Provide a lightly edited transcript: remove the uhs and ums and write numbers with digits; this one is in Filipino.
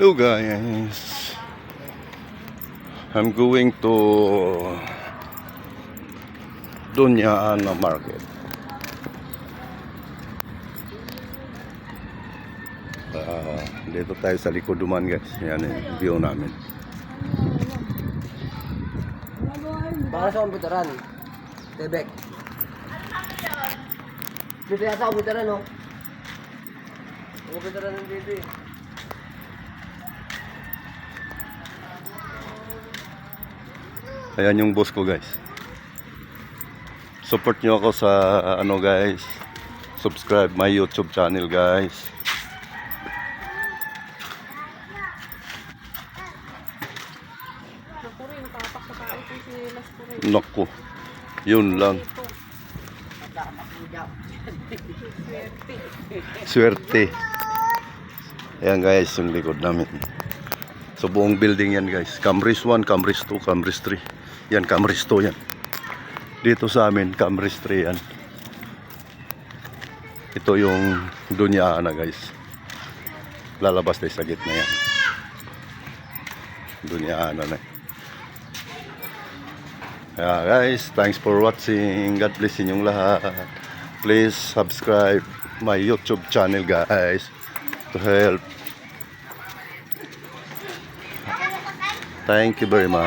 Hello guys, I'm going to Doña Ana Market. Dito tayo sa likod duman guys. Yan yung view namin. Baka sa komputaran. Tebek. Dito yan sa komputaran, no? Ang komputaran ng dito eh. Ayan yung boss ko guys. Support nyo ako sa ano guys. Subscribe my YouTube channel guys. Naku, yun lang. Swerte. Ayan guys, yung likod namin. So buong building yan guys. Camrys 1, Camrys 2, Camrys 3. Yan, Camrys 2 yan. Dito sa amin, Camrys 3 yan. Ito yung Doña Ana guys. Lalabas tayo sa gitna yan. Doña Ana na. Yeah, guys, thanks for watching. God bless inyong lahat. Please subscribe my YouTube channel guys to help. Thank you very much.